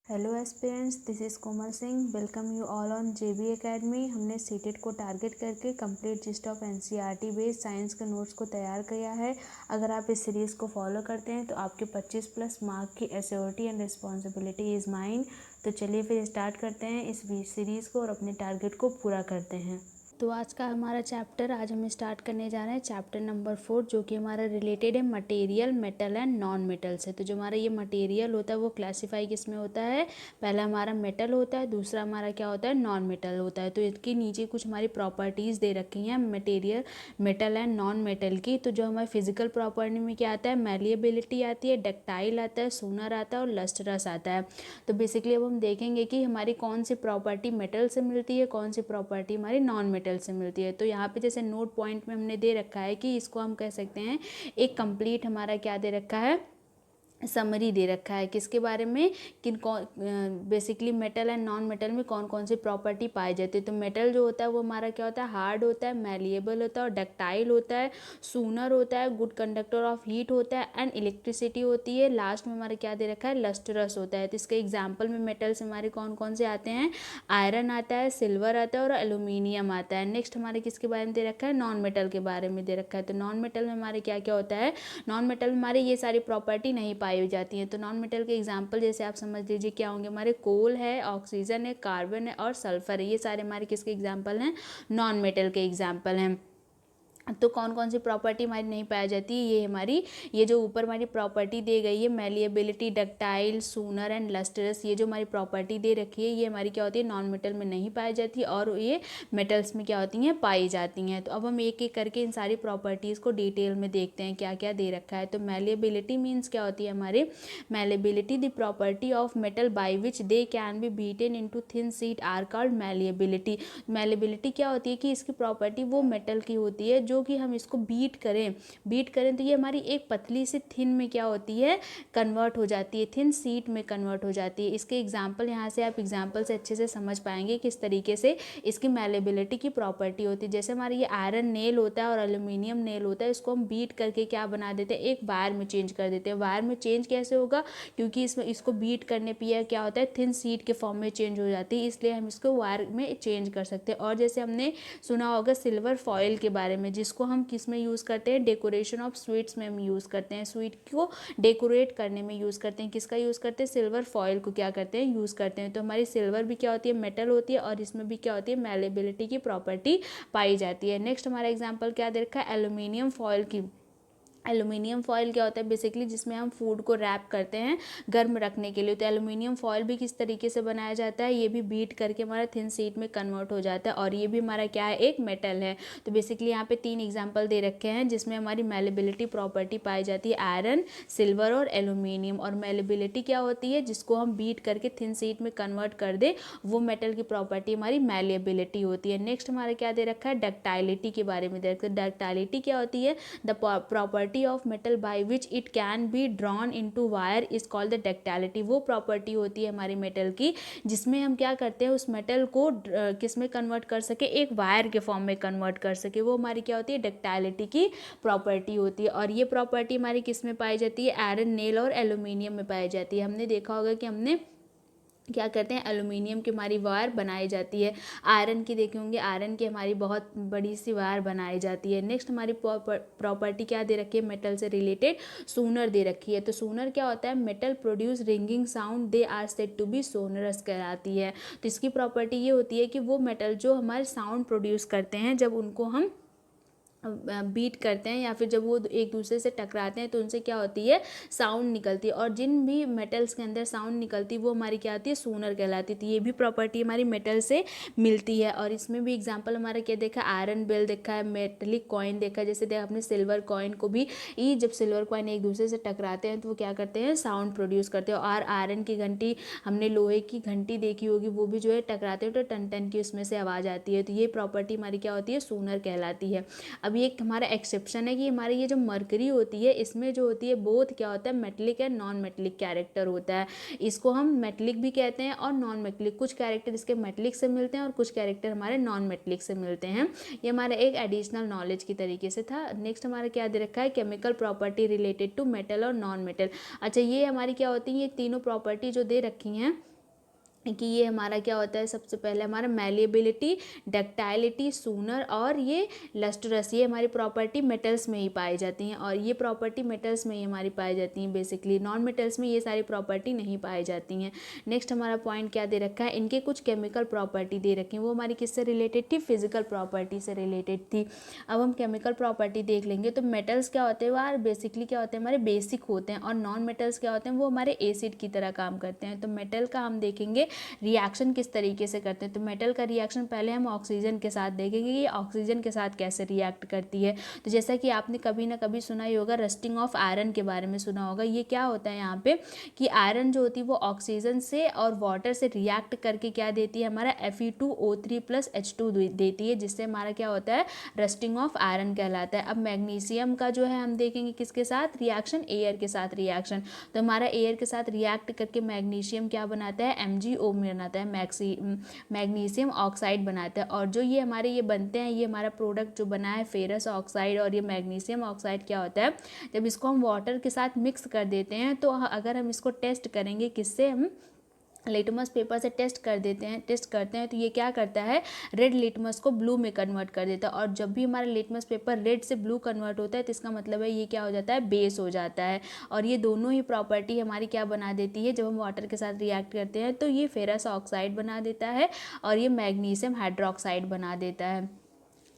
Hello aspirants, this is Komal Singh. Welcome you all on JB academy. हमने CTET को target करके complete gist of NCERT based science के notes को तैयार किया है। अगर आप इस सीरीज़ को फॉलो करते हैं तो आपके 25+ मार्क की assurity and responsibility is mine. तो चलिए फिर स्टार्ट करते हैं इस सीरीज़ को और अपने टारगेट को पूरा करते हैं। तो आज का हमारा चैप्टर आज हम स्टार्ट करने जा रहे हैं चैप्टर नंबर 4, जो कि हमारा रिलेटेड है material, metal and non metal से। तो जो हमारा ये मटेरियल होता है वो क्लासीफाई किस में होता है? पहला हमारा मेटल होता है, दूसरा हमारा क्या होता है? नॉन मेटल होता है। तो इसके नीचे कुछ हमारी प्रॉपर्टीज़ दे रखी हैं material, metal and non metal की। तो जो हमारे फिजिकल प्रॉपर्टी में क्या आता है? मैलिएबिलिटी आती है, डक्टाइल आता है, सोनर आता है और लस्ट्रस आता है। तो बेसिकली अब हम देखेंगे कि हमारी कौन सी प्रॉपर्टी मेटल से मिलती है, कौन सी प्रॉपर्टी हमारी नॉन मेटल से मिलती है। तो यहाँ पे जैसे नोट पॉइंट में हमने दे रखा है कि इसको हम कह सकते हैं एक कंप्लीट हमारा क्या दे रखा है? समरी दे रखा है किसके बारे में? किन कौन basically metal and non metal में कौन कौन सी प्रॉपर्टी पाई जाती है। तो मेटल जो होता है वो हमारा क्या होता है? हार्ड होता है, मैलिएबल होता है और डक्टाइल होता है, सूनर होता है, गुड कंडक्टर ऑफ हीट होता है एंड इलेक्ट्रिसिटी होती है। लास्ट में हमारा क्या दे रखा है? लस्ट्रस होता है। तो इसके एग्जाम्पल में मेटल्स हमारे कौन कौन से आते हैं? आयरन आता है, सिल्वर आता है और एल्यूमिनियम आता है। नेक्स्ट हमारे किसके बारे में दे रखा है? नॉन मेटल के बारे में दे रखा है। तो नॉन मेटल में हमारे क्या क्या होता है? नॉन मेटल में हमारे ये सारी प्रॉपर्टी नहीं पाई जाती हैं। तो नॉन मेटल के एग्जांपल जैसे आप समझ लीजिए क्या होंगे? हमारे कोल है, ऑक्सीजन है, कार्बन है और सल्फर है। ये सारे हमारे किसके एग्जांपल हैं? नॉन मेटल के एग्जांपल हैं। तो कौन कौन सी प्रॉपर्टी हमारी नहीं पाई जाती है? ये हमारी ये जो ऊपर हमारी प्रॉपर्टी दे गई है malleability, ductile, sooner and lustrous, ये जो हमारी प्रॉपर्टी दे रखी है ये हमारी क्या होती है? नॉन मेटल में नहीं पाई जाती और ये मेटल्स में क्या होती हैं? पाई जाती हैं। तो अब हम एक एक करके इन सारी प्रॉपर्टीज़ को डिटेल में देखते हैं क्या क्या दे रखा है। तो मैलिएबिलिटी मीन्स क्या होती है हमारे? Malleability the property of metal by which they can be beaten into thin sheet are called malleability. Malleability क्या होती है कि इसकी प्रॉपर्टी वो मेटल की होती है जो कि हम इसको बीट करें तो ये हमारी एक पतली सी थिन में क्या होती है? कन्वर्ट हो जाती है, थिन शीट में कन्वर्ट हो जाती है। इसके एग्जाम्पल यहाँ से आप एग्जाम्पल से अच्छे से समझ पाएंगे किस तरीके से इसकी मैलिएबिलिटी की प्रॉपर्टी होती है। जैसे हमारा ये आयरन नेल होता है और एल्यूमिनियम नेल होता है, इसको हम बीट करके क्या बना देते हैं? एक वायर में चेंज कर देते हैं। वायर में चेंज कैसे होगा? क्योंकि इसमें इसको बीट करने पर यह क्या होता है? थिन शीट के फॉर्म में चेंज हो जाती है, इसलिए हम इसको वायर में चेंज कर सकते हैं। और जैसे हमने सुना होगा सिल्वर फॉयल के बारे में, जिसको हम किस में यूज़ करते हैं? डेकोरेशन ऑफ स्वीट्स में हम यूज़ करते हैं। स्वीट को डेकोरेट करने में यूज़ करते हैं। किसका यूज़ करते हैं? सिल्वर फॉयल को क्या करते हैं? यूज़ करते हैं। तो हमारी सिल्वर भी क्या होती है? मेटल होती है और इसमें भी क्या होती है? मैलिएबिलिटी की प्रॉपर्टी पाई जाती है। नेक्स्ट हमारा एग्जाम्पल क्या दे रखा है? एल्यूमिनियम फॉयल की। एल्यूमिनियम फॉयल क्या होता है? बेसिकली जिसमें हम फूड को रैप करते हैं गर्म रखने के लिए। तो एल्यूमिनियम फॉयल भी किस तरीके से बनाया जाता है? ये भी बीट करके हमारा थिन शीट में कन्वर्ट हो जाता है और ये भी हमारा क्या है? एक मेटल है। तो बेसिकली यहाँ पे 3 एग्जांपल दे रखे हैं जिसमें हमारी मैलिएबिलिटी प्रॉपर्टी पाई जाती है, आयरन, सिल्वर और एल्यूमिनियम। और मैलिएबिलिटी क्या होती है? जिसको हम बीट करके थिन शीट में कन्वर्ट कर दे, वो मेटल की प्रॉपर्टी हमारी मैलिएबिलिटी होती है। नेक्स्ट हमारा क्या दे रखा है? डक्टाइलिटी के बारे में दे रखा है। डक्टाइलिटी क्या होती है? The property of metal by which it can be drawn into wire is called the ductility. वो प्रॉपर्टी होती है हमारी मेटल की जिसमें हम क्या करते हैं? उस मेटल को किस में कन्वर्ट कर सके? एक वायर के फॉर्म में कन्वर्ट कर सके, वो हमारी क्या होती है? डक्टाइलिटी की प्रॉपर्टी होती है। और ये प्रॉपर्टी हमारी किस में पाई जाती है? आयरन, नेल और एल्यूमिनियम में पाई जाती है। हमने देखा होगा कि हमने क्या करते हैं? एल्यूमिनियम की हमारी वायर बनाई जाती है। आयरन की देखे होंगे, आयरन की हमारी बहुत बड़ी सी वायर बनाई जाती है। नेक्स्ट हमारी प्रॉपर्टी क्या दे रखी है? मेटल से रिलेटेड सूनर दे रखी है। तो सूनर क्या होता है? Metal produce ringing sound, they are said to be sonorous कहलाती है। तो इसकी प्रॉपर्टी ये होती है कि वो मेटल जो हमारे साउंड प्रोड्यूस करते हैं जब उनको हम बीट करते हैं या फिर जब वो एक दूसरे से टकराते हैं तो उनसे क्या होती है? साउंड निकलती है। और जिन भी मेटल्स के अंदर साउंड निकलती है वो हमारी क्या आती है? सूनर कहलाती है। तो ये भी प्रॉपर्टी हमारी मेटल से मिलती है। और इसमें भी एग्जांपल हमारा क्या देखा? आयरन बेल देखा है, मेटलिक कॉइन देखा है। जैसे देखा अपने सिल्वर कॉइन को भी, जब सिल्वर कॉइन एक दूसरे से टकराते हैं तो वो क्या करते हैं? साउंड प्रोड्यूस करते हैं। और आयरन की घंटी, हमने लोहे की घंटी देखी होगी, वो भी जो है टकराते हैं तो टन टन की उसमें से आवाज़ आती है। तो ये प्रॉपर्टी हमारी क्या होती है? सूनर कहलाती है। अब ये एक हमारा एक्सेप्शन है कि हमारी ये जो मरकरी होती है इसमें जो होती है बोथ क्या होता है? Metallic and non metallic character होता है। इसको हम मेटलिक भी कहते हैं और नॉन मेटलिक। कुछ कैरेक्टर इसके मेटलिक से मिलते हैं और कुछ कैरेक्टर हमारे नॉन मेटलिक से मिलते हैं। ये हमारा एक एडिशनल नॉलेज की तरीके से था। नेक्स्ट हमारा क्या दे रखा है? Chemical property related to metal और नॉन मेटल। अच्छा, ये हमारी क्या होती है? ये तीनों प्रॉपर्टी जो दे रखी हैं कि ये हमारा क्या होता है, सबसे पहले हमारा मैलिएबिलिटी, डक्टाइलिटी, सूनर और ये लस्ट्रस, ये हमारी प्रॉपर्टी मेटल्स में ही पाई जाती हैं, और ये प्रॉपर्टी मेटल्स में ही हमारी पाई जाती हैं। बेसिकली नॉन मेटल्स में ये सारी प्रॉपर्टी नहीं पाई जाती हैं। नेक्स्ट हमारा पॉइंट क्या दे रखा है, इनके कुछ केमिकल प्रॉपर्टी दे रखी हैं, वो हमारी किससे रिलेटेड थी, फिजिकल प्रॉपर्टी से रिलेटेड थी। अब हम केमिकल प्रॉपर्टी देख लेंगे। तो मेटल्स क्या होते हैं, वो बेसिकली क्या होते हैं, हमारे बेसिक होते हैं, और नॉन मेटल्स क्या होते हैं, वो हमारे एसिड की तरह काम करते हैं। तो मेटल का हम देखेंगे रिएक्शन किस तरीके से करते हैं। तो मेटल का रिएक्शन पहले हम ऑक्सीजन के साथ देखेंगे, ये ऑक्सीजन के साथ कैसे रिएक्ट करती है। तो जैसा कि आपने कभी ना कभी सुना ही होगा, रस्टिंग ऑफ आयरन के बारे में सुना होगा। ये क्या होता है यहाँ पे कि आयरन जो होती है वो ऑक्सीजन से और वाटर से रिएक्ट करके क्या देती है, हमारा Fe2O3 + H2 देती है, जिससे हमारा क्या होता है, रस्टिंग ऑफ आयरन कहलाता है। अब मैग्नीशियम का जो है हम देखेंगे किसके साथ रिएक्शन, एयर के साथ रिएक्शन। तो हमारा एयर के साथ रिएक्ट करके मैग्नीशियम क्या बनाता है, MgO बनाता है, मैग्नीशियम ऑक्साइड बनाता है। और जो ये हमारे ये बनते हैं, ये हमारा प्रोडक्ट जो बना है फेरस ऑक्साइड और ये मैग्नीशियम ऑक्साइड, क्या होता है, जब इसको हम वाटर के साथ मिक्स कर देते हैं, तो अगर हम इसको टेस्ट करेंगे, किससे, हम लिटमस पेपर से टेस्ट करते हैं, तो ये क्या करता है, रेड लिटमस को ब्लू में कन्वर्ट कर देता है। और जब भी हमारा लिटमस पेपर रेड से ब्लू कन्वर्ट होता है, तो इसका मतलब है ये क्या हो जाता है, बेस हो जाता है। और ये दोनों ही प्रॉपर्टी हमारी क्या बना देती है, जब हम वाटर के साथ रिएक्ट करते हैं, तो ये फेरस ऑक्साइड बना देता है और ये मैग्नीशियम हाइड्रोक्साइड बना देता है।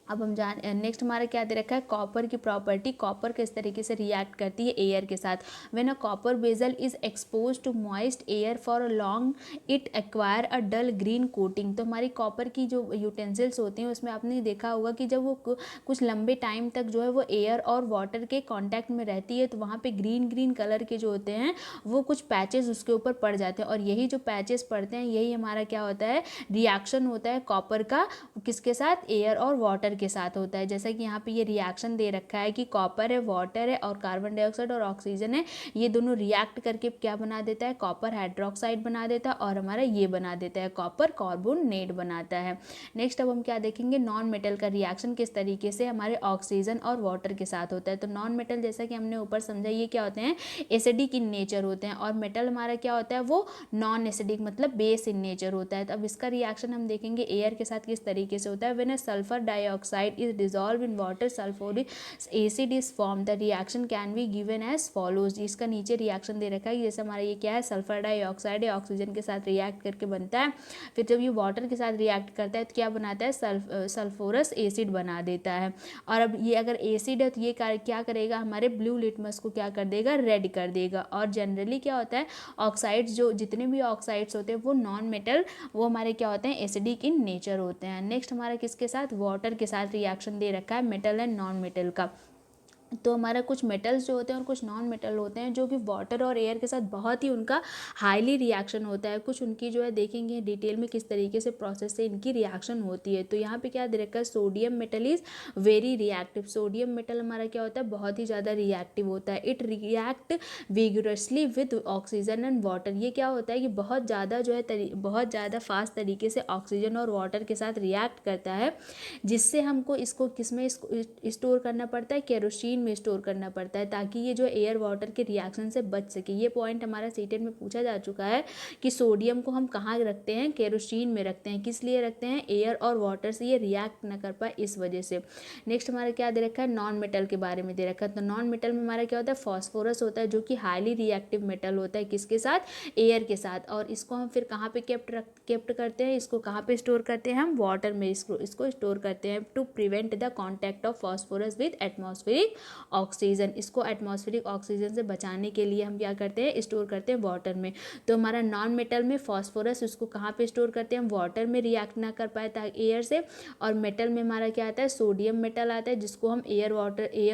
अब हम नेक्स्ट हमारा क्या दे रखा है, कॉपर की प्रॉपर्टी। कॉपर किस तरीके से रिएक्ट करती है एयर के साथ। When a copper vessel is expose to moist air for a long, it acquire a dull green coating. तो हमारी कॉपर की जो यूटेंसिल्स होती हैं, उसमें आपने देखा होगा कि जब वो कुछ लंबे टाइम तक जो है वो एयर और वाटर के कॉन्टैक्ट में रहती है, तो वहाँ पे ग्रीन ग्रीन कलर के जो होते हैं वो कुछ पैचेस उसके ऊपर पड़ जाते हैं। और यही जो पैचेस पड़ते हैं, यही हमारा क्या होता है, रिएक्शन होता है कॉपर का, किसके साथ, एयर और वाटर के साथ होता है। जैसा कि यहाँ पे ये रिएक्शन दे रखा है कि कॉपर है, वाटर है और कार्बन डाइऑक्साइड और ऑक्सीजन है, ये दोनों रिएक्ट करके क्या बना देता है, कॉपर हाइड्रोक्साइड बना देता है, और हमारा ये बना देता है, कॉपर कार्बोनेट बनाता है। नेक्स्ट अब हम क्या देखेंगे, नॉन मेटल का रिएक्शन किस तरीके से हमारे ऑक्सीजन और वाटर के साथ होता है। तो नॉन मेटल, जैसा कि हमने ऊपर समझा, ये क्या होते हैं, एसिडिक इन नेचर होते हैं, और मेटल हमारा क्या होता है, वो नॉन एसिडिक मतलब बेस इन नेचर होता है। तो अब इसका रिएक्शन हम देखेंगे एयर के साथ किस तरीके से होता है। When a sulphur dioxide is dissolved in water, sulfuric acid is formed. The reaction can be given as follows. इसका नीचे रिएक्शन दे रखा है, जैसे हमारा ये क्या है, सल्फर डाइऑक्साइड है, ऑक्सीजन के साथ रिएक्ट करके बनता है। फिर जब ये वाटर के साथ रिएक्ट करता है, तो क्या बनाता है, सल्फोरस एसिड बना देता है। और अब ये अगर एसिड है, तो ये क्या करेगा, हमारे ब्लू लिटमस को क्या कर देगा, रेड कर देगा। और जनरली क्या होता है, ऑक्साइड्स जो जितने भी ऑक्साइड्स होते हैं वो नॉन मेटल, वो हमारे क्या होते हैं, एसिडिक इन नेचर होते हैं। नेक्स्ट हमारा किसके साथ, वाटर के साथ रिएक्शन दे रखा है, मेटल एंड नॉन मेटल का। तो हमारा कुछ मेटल्स जो होते हैं और कुछ नॉन मेटल होते हैं, जो कि वाटर और एयर के साथ बहुत ही उनका हाईली रिएक्शन होता है। कुछ उनकी जो है देखेंगे डिटेल में किस तरीके से प्रोसेस से इनकी रिएक्शन होती है। तो यहाँ पे क्या दे रखा है, sodium metal is very reactive. Sodium metal हमारा क्या होता है, बहुत ही ज़्यादा रिएक्टिव होता है। It react vigorously with oxygen and water. ये क्या होता है कि बहुत ज़्यादा जो है बहुत ज़्यादा फास्ट तरीके से ऑक्सीजन और वाटर के साथ रिएक्ट करता है, जिससे हमको इसको किस में स्टोर करना पड़ता है, केरोसिन में स्टोर करना पड़ता है, ताकि ये जो एयर वाटर के रिएक्शन से बच सके। ये पॉइंट हमारा सीटेट में पूछा जा चुका है कि सोडियम को हम कहाँ रखते हैं, केरोसिन में रखते हैं। किस लिए रखते हैं, एयर और वाटर से ये रिएक्ट ना कर पाए, इस वजह से। नेक्स्ट हमारा क्या दे रखा है, नॉन मेटल के बारे में दे रखा है। तो नॉन मेटल में हमारा क्या होता है, फॉस्फोरस होता है, जो कि हाईली रिएक्टिव मेटल होता है, किसके साथ, एयर के साथ। और इसको हम फिर कहाँ पे केप्ट करते हैं, इसको कहाँ पे स्टोर करते हैं, हम वाटर में इसको स्टोर करते हैं, to prevent the contact of phosphorus with atmospheric oxygen. इसको एटमॉस्फेरिक ऑक्सीजन से बचाने के लिए हम क्या करते हैं, स्टोर करते हैं वाटर में। तो हमारा नॉन मेटल में फॉस्फोरस, उसको कहाँ पे स्टोर करते हैं, हम वाटर में रिएक्ट ना कर पाए ताकि एयर से। और मेटल में हमारा क्या आता है, सोडियम मेटल आता है, जिसको हम एयर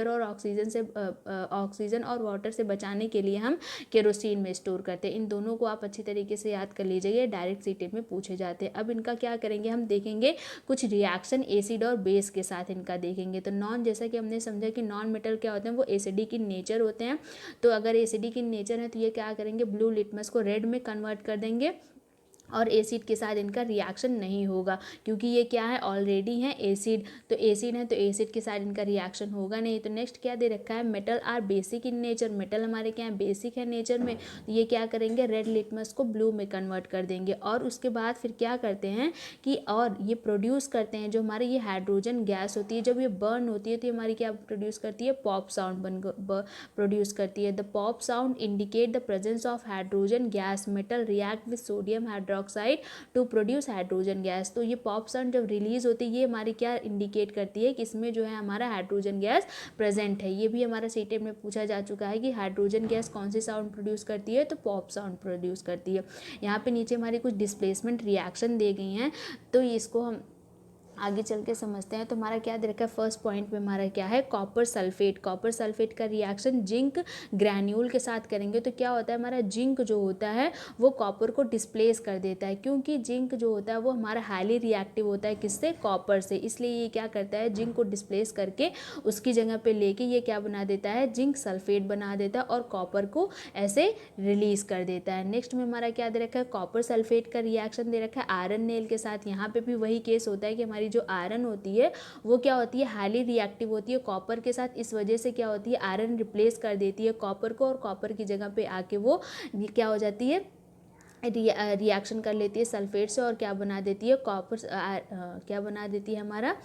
और ऑक्सीजन और वाटर से बचाने के लिए हम केरोसिन में स्टोर करते हैं। इन दोनों को आप अच्छी तरीके से याद कर लीजिए, डायरेक्ट सीटेट में पूछे जाते हैं। अब इनका क्या करेंगे, हम देखेंगे कुछ रिएक्शन एसिड और बेस के साथ इनका देखेंगे। तो नॉन, जैसा कि हमने समझा कि नॉन मेटल क्या होते हैं, वो एसिडिक इन नेचर होते हैं। तो अगर एसिडिक इन नेचर है, तो ये क्या करेंगे, ब्लू लिटमस को रेड में कन्वर्ट कर देंगे, और एसिड के साथ इनका रिएक्शन नहीं होगा, क्योंकि ये क्या है, ऑलरेडी है एसिड, तो एसिड है तो एसिड के साथ इनका रिएक्शन होगा नहीं। तो नेक्स्ट क्या दे रखा है, metal are basic in nature, metal हमारे क्या है, बेसिक है नेचर में। तो ये क्या करेंगे, रेड लिटमस को ब्लू में कन्वर्ट कर देंगे। और उसके बाद फिर क्या करते हैं कि और ये प्रोड्यूस करते हैं, जो हमारे ये हाइड्रोजन गैस होती है, जब ये बर्न होती है तो ये हमारी क्या प्रोड्यूस करती है, पॉप साउंड प्रोड्यूस करती है। The pop sound indicate the presence of hydrogen gas, metal react with sodium hydroxide to produce hydrogen gas. तो ये पॉप साउंड जब रिलीज होती है, ये हमारी क्या इंडिकेट करती है कि इसमें जो है हमारा हाइड्रोजन गैस प्रेजेंट है। ये भी हमारा सीटेट में पूछा जा चुका है कि हाइड्रोजन गैस कौन सी साउंड प्रोड्यूस करती है, तो पॉप साउंड प्रोड्यूस करती है। यहाँ पे नीचे हमारी कुछ डिस्प्लेसमेंट रिएक्शन दे गई हैं, तो इसको हम आगे चल के समझते हैं। तो हमारा क्या दे रखा है, फर्स्ट पॉइंट में हमारा क्या है, कॉपर सल्फेट। कॉपर सल्फेट का रिएक्शन जिंक ग्रैन्यूल के साथ करेंगे तो क्या होता है, हमारा जिंक जो होता है वो कॉपर को डिस्प्लेस कर देता है, क्योंकि जिंक जो होता है वो हमारा हाईली रिएक्टिव होता है, किससे, कॉपर से। इसलिए ये क्या करता है, जिंक को डिस्प्लेस करके उसकी जगह पे लेके ये क्या बना देता है, जिंक सल्फेट बना देता है और कॉपर को ऐसे रिलीज कर देता है। नेक्स्ट में हमारा क्या दे रखा है, कॉपर सल्फेट का रिएक्शन दे रखा है आयरन नेल के साथ। यहाँ पे भी वही केस होता है कि हमारी जो आयरन होती है वो क्या होती है, हाईली रिएक्टिव होती है कॉपर के साथ। इस वजह से क्या होती है, आयरन रिप्लेस कर देती है कॉपर को, और कॉपर की जगह पे आके वो क्या हो जाती है, रिएक्शन कर लेती है सल्फेट से, और क्या बना देती है, कॉपर क्या बना देती है, हमारा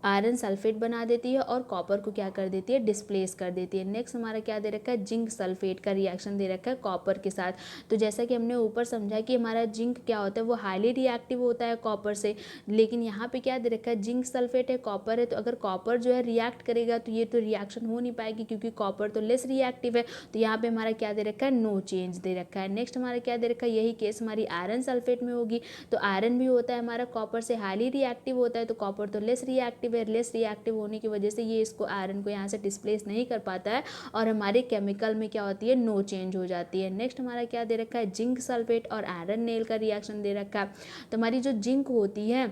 आयरन सल्फेट बना देती है, और कॉपर को क्या कर देती है, डिस्प्लेस कर देती है। नेक्स्ट हमारा क्या दे रखा है, जिंक सल्फेट का रिएक्शन दे रखा है कॉपर के साथ। तो जैसा कि हमने ऊपर समझा कि हमारा जिंक क्या होता है, वो हाईली रिएक्टिव होता है कॉपर से, लेकिन यहाँ पे क्या दे रखा है, जिंक सल्फेट है, कॉपर है, तो अगर कॉपर जो है रिएक्ट करेगा तो ये तो रिएक्शन हो नहीं पाएगी, क्योंकि कॉपर तो लेस रिएक्टिव है। तो यहाँ पे हमारा क्या दे रखा है, नो चेंज दे रखा है। नेक्स्ट हमारा क्या दे रखा है, यही केस हमारी आयरन सल्फेट में होगी। तो आयरन भी होता है हमारा कॉपर से हाईली रिएक्टिव होता है, तो कॉपर तो लेस रिएक्टिव है, लेस रिएक्टिव होने की वजह से ये इसको आयरन को यहाँ से डिस्प्लेस नहीं कर पाता है, और हमारे केमिकल में क्या होती है, नो चेंज हो जाती है। नेक्स्ट हमारा क्या दे रखा है, जिंक सल्फेट और आयरन नेल का रिएक्शन दे रखा है। तो हमारी जो जिंक होती है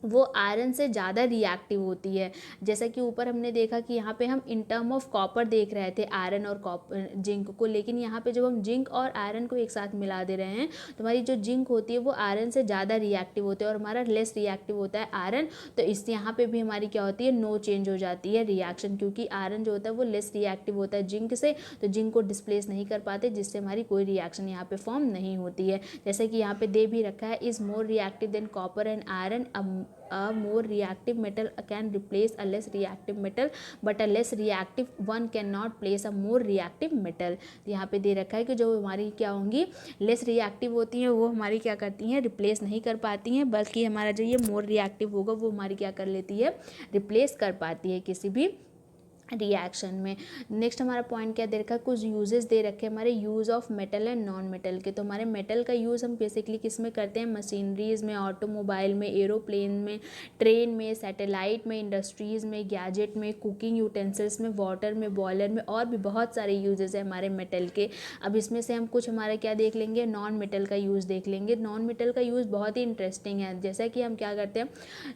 वो आयरन से ज़्यादा रिएक्टिव होती है। जैसा कि ऊपर हमने देखा कि यहाँ पे हम इन टर्म ऑफ कॉपर देख रहे थे आयरन और कॉपर जिंक को, लेकिन यहाँ पे जब हम जिंक और आयरन को एक साथ मिला दे रहे हैं तो हमारी जो जिंक होती है वो आयरन से ज़्यादा रिएक्टिव होती है, और हमारा लेस रिएक्टिव होता है आयरन। तो इस यहाँ पे भी हमारी क्या होती है, नो चेंज हो जाती है रिएक्शन, क्योंकि आयरन जो होता है वो लेस रिएक्टिव होता है जिंक से, तो जिंक को डिस्प्लेस नहीं कर पाते, जिससे हमारी कोई रिएक्शन यहाँ पे फॉर्म नहीं होती है। जैसे कि यहाँ पे दे भी रखा है, is more reactive than copper and iron, a more reactive metal can replace a less reactive metal, but a less reactive one cannot place a more reactive metal। तो यहाँ पे दे रखा है कि जो हमारी क्या होंगी, लेस रिएक्टिव होती हैं वो हमारी क्या करती हैं, रिप्लेस नहीं कर पाती हैं, बल्कि हमारा जो ये मोर रिएक्टिव होगा वो हमारी क्या कर लेती है, रिप्लेस कर पाती है किसी भी रिएक्शन में। नेक्स्ट हमारा पॉइंट क्या दे रखा है, कुछ यूजेस दे रखे हैं हमारे use of metal and non metal के। तो हमारे मेटल का यूज़ हम बेसिकली किस में करते हैं, मशीनरीज में, ऑटोमोबाइल में, एरोप्लेन में, ट्रेन में, सैटेलाइट में, इंडस्ट्रीज़ में, गैजेट में, कुकिंग यूटेंसिल्स में, वाटर में, बॉयलर में, और भी बहुत सारे यूजेस हैं हमारे मेटल के। अब इसमें से हम कुछ हमारा क्या देख लेंगे, नॉन मेटल का यूज़ देख लेंगे। नॉन मेटल का यूज़ बहुत ही इंटरेस्टिंग है। जैसा कि हम क्या करते हैं,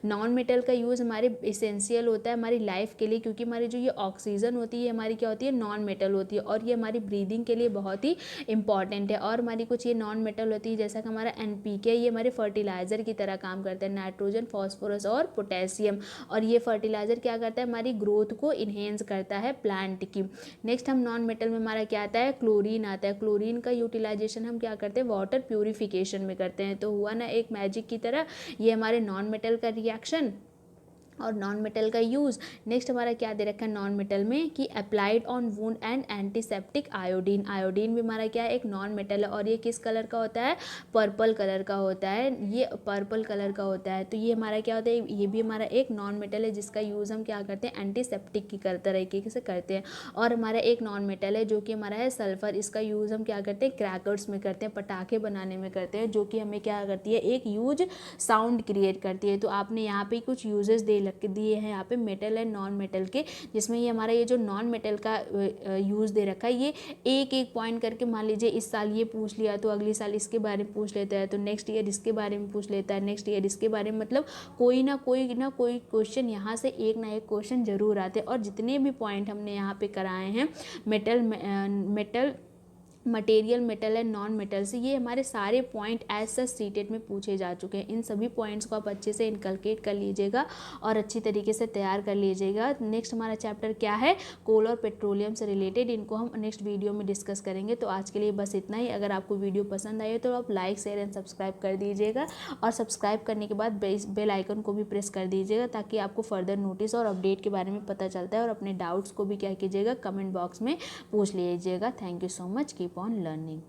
नॉन मेटल का यूज़ हमारे इसेंशियल होता है हमारी लाइफ के लिए, क्योंकि हमारी जो ये ऑक्सीजन होती है हमारी क्या होती है, नॉन मेटल होती है, और ये हमारी ब्रीदिंग के लिए बहुत ही इंपॉर्टेंट है। और हमारी कुछ ये नॉन मेटल होती है, जैसा कि हमारा एनपीके, ये हमारे फर्टिलाइजर की तरह काम करता है, नाइट्रोजन, फॉस्फोरस और पोटेशियम। और ये फर्टिलाइजर क्या करता है, हमारी ग्रोथ को इन्हेंस करता है प्लांट की। नेक्स्ट हम नॉन मेटल में हमारा क्या आता है, क्लोरीन आता है। क्लोरीन का यूटिलाइजेशन हम क्या करते हैं, वाटर प्यूरिफिकेशन में करते हैं। तो हुआ ना एक मैजिक की तरह, ये हमारे नॉन मेटल का रिएक्शन और नॉन मेटल का यूज़। नेक्स्ट हमारा क्या दे रखा है नॉन मेटल में, कि applied on wound and antiseptic iodine. Iodine भी हमारा क्या है, एक नॉन मेटल है, और ये किस कलर का होता है, पर्पल कलर का होता है, ये पर्पल कलर का होता है। तो ये हमारा क्या होता है, ये भी हमारा एक नॉन मेटल है, जिसका यूज़ हम क्या करते हैं, एंटीसेप्टिक की तरीके से करते हैं। और हमारा एक नॉन मेटल है जो कि हमारा है सल्फर, इसका यूज़ हम क्या करते हैं, क्रैकर्स में करते हैं, पटाखे बनाने में करते हैं, जो कि हमें क्या करती है, एक यूज साउंड क्रिएट करती है। तो आपने यहाँ पे कुछ यूजेस दिए हैं यहाँ पे मेटल एंड नॉन मेटल के, जिसमें ये हमारा ये जो नॉन मेटल का यूज़ दे रखा है, ये एक एक पॉइंट करके, मान लीजिए इस साल ये पूछ लिया तो अगले साल इसके बारे में पूछ लेता है, तो नेक्स्ट ईयर इसके बारे में पूछ लेता है, नेक्स्ट ईयर इसके बारे में, मतलब कोई ना कोई क्वेश्चन यहाँ से एक ना एक क्वेश्चन जरूर आते हैं। और जितने भी पॉइंट हमने यहाँ पे कराए हैं metal material, metal and non metal से, ये हमारे सारे पॉइंट एज सच सीटेट में पूछे जा चुके हैं। इन सभी पॉइंट्स को आप अच्छे से इनकलकेट कर लीजिएगा और अच्छी तरीके से तैयार कर लीजिएगा। नेक्स्ट हमारा चैप्टर क्या है, कोल और पेट्रोलियम से रिलेटेड, इनको हम नेक्स्ट वीडियो में डिस्कस करेंगे। तो आज के लिए बस इतना ही। अगर आपको वीडियो पसंद आई हो तो आप लाइक, शेयर एंड सब्सक्राइब कर दीजिएगा और सब्सक्राइब करने के बाद बेल आइकन को भी प्रेस कर दीजिएगा ताकि आपको फर्दर नोटिस और अपडेट के बारे में पता चलता है। और अपने डाउट्स को भी क्या कीजिएगा, कमेंट बॉक्स में पूछ लीजिएगा। Thank you so much, keep on learning.